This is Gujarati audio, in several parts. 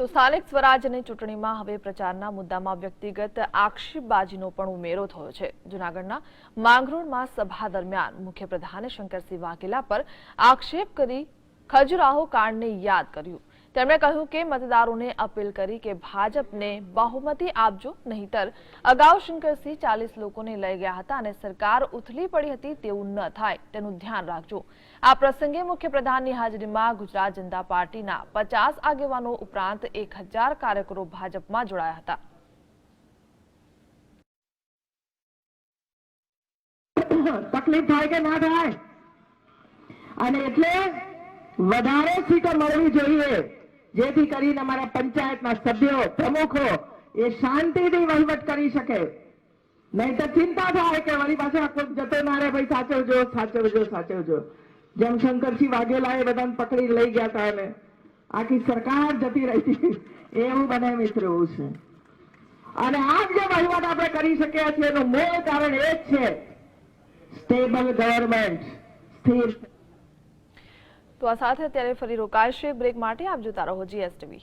તો સ્થાનિક સ્વરાજ્યની ચૂંટણીમાં હવે પ્રચારના મુદ્દામાં વ્યક્તિગત આક્ષેપબાજીનો પણ ઉમેરો થયો છે। જૂનાગઢના માંગરોળમાં સભા દરમિયાન મુખ્યપ્રધાને શંકરસિંહ વાઘેલા પર આક્ષેપ કરી ખજુરાહો કાંડને યાદ કર્યું। તેમણે કહ્યું કે મતદારોને અપીલ કરી કે ભાજપને બહુમતી આપજો, નહીંતર અગાઉ શંકરસિંહ 40 લોકોને લઈ ગયા હતા અને સરકાર ઉથલી પડી હતી તેવું ન થાય તેનું ધ્યાન રાખજો। આ પ્રસંગે મુખ્યપ્રધાનની હાજરીમાં ગુજરાત જનતા પાર્ટીના 50 આગેવાનો ઉપરાંત 1000 કાર્યકરો ભાજપમાં જોડાયા હતા। તકલીફ થાય કે ના થાય અને એટલે વધારે સીટો મળવી જોઈએ, જેથી કરીને અમારા પંચાયતના સભ્યો પ્રમુખો એ શાંતિથી વહીવટ કરી શકે। નહીં તો ચિંતા થાય કે વળી પાછા કોઈ જતો ના રહે, ભાઈ સાચવજો સાચવજો સાચવજો। જેમ શંકરસિંહ વાઘેલાએ બધાને પકડી લઈ ગયા હતા અને આખી સરકાર જતી રહી હતી, એવું બને મિત્ર એવું છે। અને આ જે વહીવટ આપણે કરી શક્યા છીએ એનું મૂળ કારણ એ જ છે સ્ટેબલ ગવર્નમેન્ટ, સ્થિર। તો આ સાથે અત્યારે ફરી રોકાશે બ્રેક માટે। આપ જોતા રહો GSTV।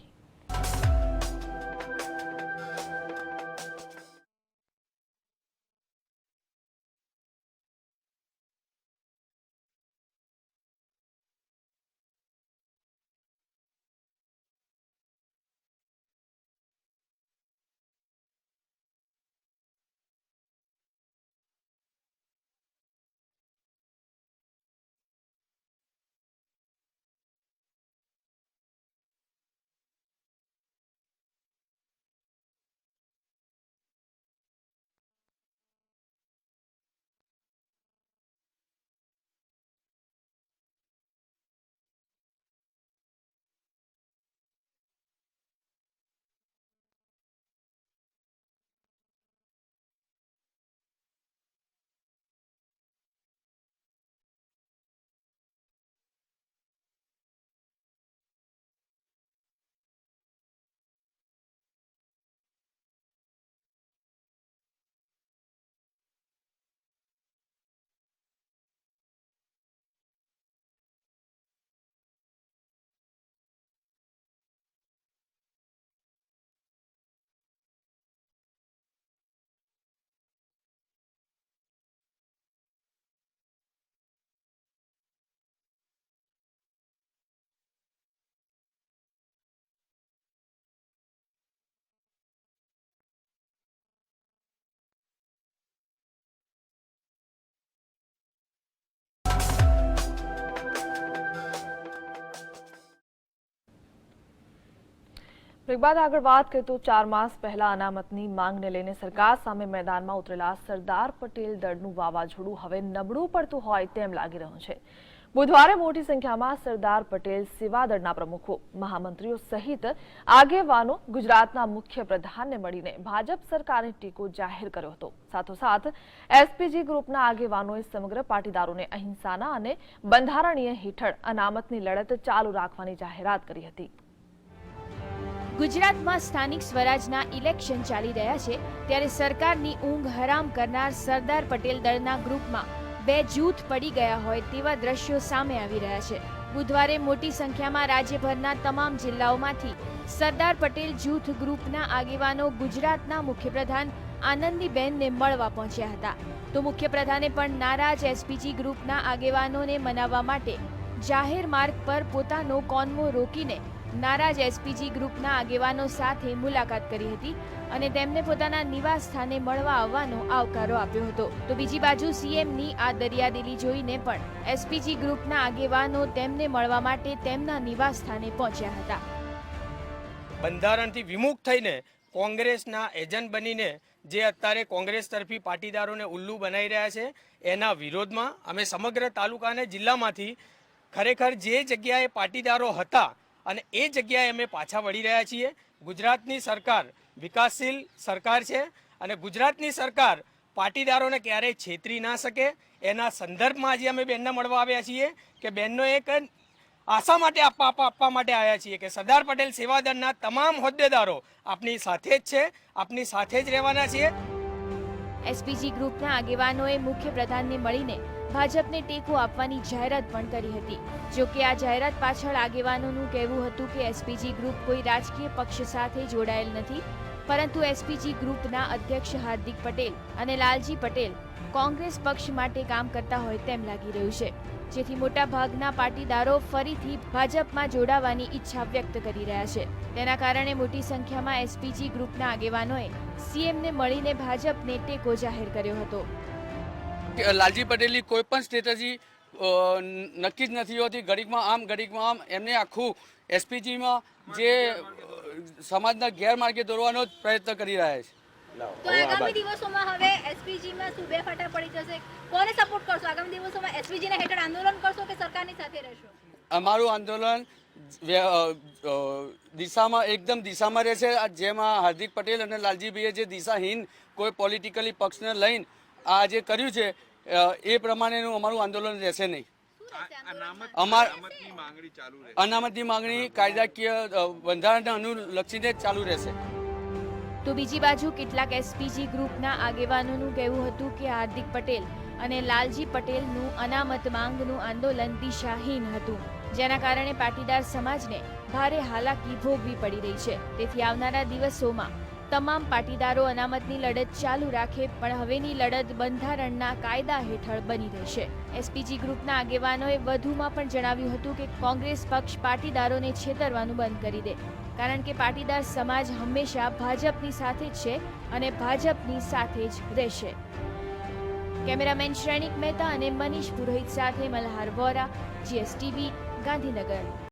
બ્રેક બાદ આગળ વાત કરીએ તો 4 માસ પહેલા અનામતની માંગને લઈને સરકાર સામે મેદાનમાં ઉતરેલા સરદાર પટેલ દળનું વાવાઝોડું હવે નબળું પડતું હોય તેમ લાગી રહ્યું છે। બુધવારે મોટી સંખ્યામાં સરદાર પટેલ સેવા દળના પ્રમુખો, મહામંત્રીઓ સહિત આગેવાનો ગુજરાતના મુખ્યપ્રધાનને મળીને ભાજપ સરકારની ટેકો જાહેર કર્યો હતો। સાથોસાથ એસપીજી ગ્રુપના આગેવાનોએ સમગ્ર પાટીદારોને અહિંસાના અને બંધારણીય હેઠળ અનામતની લડત ચાલુ રાખવાની જાહેરાત કરી હતી। ગુજરાતમાં સ્થાનિક સ્વરાજના ઇલેક્શન ચાલી રહ્યા છે ત્યારે સરકારની ઊંઘ હરામ કરનાર સરદાર પટેલ દળના ગ્રુપમાં 2 જૂથ પડી ગયા હોય તેવા દ્રશ્યો સામે આવી રહ્યા છે। બુધવારે મોટી સંખ્યામાં રાજ્યભરના તમામ જિલ્લાઓમાંથી સરદાર પટેલ જૂથ ગ્રુપના આગેવાનો ગુજરાતના મુખ્યપ્રધાન આનંદીબેનને મળવા પહોંચ્યા હતા। તો મુખ્યપ્રધાને પણ નારાજ એસપીજી ગ્રુપના આગેવાનોને મનાવવા માટે જાહેર માર્ગ પર પોતાનો કોન્વો રોકીને નારાજ એસપીજી ગ્રુપના આગેવાનો સાથે મુલાકાત કરી હતી અને તેમને પોતાના નિવાસ સ્થાને મળવા આવવાનો આવકારો આપ્યો હતો। તો બીજી બાજુ સીએમની આ દરિયાદિલી જોઈને પણ એસપીજી ગ્રુપના આગેવાનો તેમને મળવા માટે તેમના નિવાસ સ્થાને પહોંચ્યા હતા। બંધારણથી વિમુખ થઈને કોંગ્રેસના એજન્ટ બનીને જે અત્યારે કોંગ્રેસ તરફી પાટીદારોને ઉલ્લુ બનાવી રહ્યા છે એના વિરોધમાં અમે સમગ્ર તાલુકા અને જિલ્લામાંથી ખરેખર જે જગ્યાએ પાટીદારો હતા અને એ જગ્યાએ અમે પાછા વળી રહ્યા છીએ। ગુજરાતની સરકાર વિકાસશીલ સરકાર છે અને ગુજરાતની સરકાર પાટીદારોને ક્યારેય છેતરી ના શકે એના સંદર્ભમાં આજે અમે બેનને મળવા આવ્યા છીએ કે બેનનો એક આશા માટે આપવા માટે આવ્યા છીએ કે સરદાર પટેલ સેવા દળના તમામ હોદ્દેદારો આપની સાથે જ છે, આપની સાથે જ રહેવાના છીએ। એસપીજી ગ્રુપના આગેવાનોએ મુખ્યપ્રધાનને મળીને ભાજપને ટેકો આપવાની જાહેરાત પણ કરી હતી. જો કે આ જાહેરાત પાછળ આગેવાનોનું કહેવું હતું કે એસપીજી ગ્રુપ કોઈ રાજકીય પક્ષ સાથે જોડાયેલ નથી, પરંતુ એસપીજી ગ્રુપના અધ્યક્ષ હાર્દિક પટેલ અને લાલજી પટેલ કોંગ્રેસ પક્ષ માટે કામ કરતા હોય તેમ લાગી રહ્યું છે, જેથી મોટાભાગના પાટીદારો ફરીથી ભાજપમાં જોડાવાની ઈચ્છા વ્યક્ત કરી રહ્યા છે. તેના કારણે મોટી સંખ્યામાં એસપીજી ગ્રુપના આગેવાનોએ સીએમને મળીને ભાજપને ટેકો જાહેર કર્યો હતો. લાલજી પટેલની કોઈ પણ સ્ટ્રેટેજી નક્કી જ નથી હોતી. ઘડીકમાં આમ ઘડીકમાં આમ. એમને આખું એસપીજીમાં જે સમાજના ગેરમાર્ગે દોરવાનો જ પ્રયત્ન કરી રહ્યા છે. તો આગામી દિવસોમાં હવે એસપીજીમાં શું બે ફાટા પડી જશે? કોને સપોર્ટ કરશો? આગામી દિવસોમાં એસપીજીના હેઠળ આંદોલન કરશો કે સરકારની સાથે રહેશો? અમારું આંદોલન દિશામાં એકદમ દિશામાં રહેશે. જેમાં હાર્દિક પટેલ અને લાલજીભાઈએ જે દિશાહીન કોઈ પોલિટિકલી પક્ષને લઈને આ જે કર્યું છે એ પ્રમાણેનું અમારું આંદોલન રહેશે નહીં. અનામતની માંગણી કાયદાકીય બંધારણને અનુલક્ષીને જ ચાલુ રહેશે. તો બીજી બાજુ કેટલાક એસપીજી ગ્રુપના આગેવાનોનું કહેવું હતું કે હાર્દિક પટેલ અને લાલજી પટેલનું અનામત માંગનું આંદોલન દિશાહીન હતું, જેના કારણે પાટીદાર સમાજને ભારે હાલાકી ભોગવી પડી રહી છે. તેથી આવનારા દિવસોમાં તમામ પાટીદારો અનામતની લડત ચાલુ રાખે, પણ હવેની લડત બંધારણના કાયદા હેઠળ બની રહેશે. એસપીજી ગ્રુપના આગેવાનોએ વધુમાં પણ જણાવ્યું હતું કે કોંગ્રેસ પક્ષ પાટીદારોને છેતરવાનું બંધ કરી દે, કારણ કે પાટીદાર સમાજ હંમેશા ભાજપની સાથે જ છે અને ભાજપની સાથે જ રહેશે. કેમેરામેન શ્રેણિક મહેતા અને મનીષ પુરોહિત સાથે મલ્હાર વોરા, GSTV, ગાંધીનગર.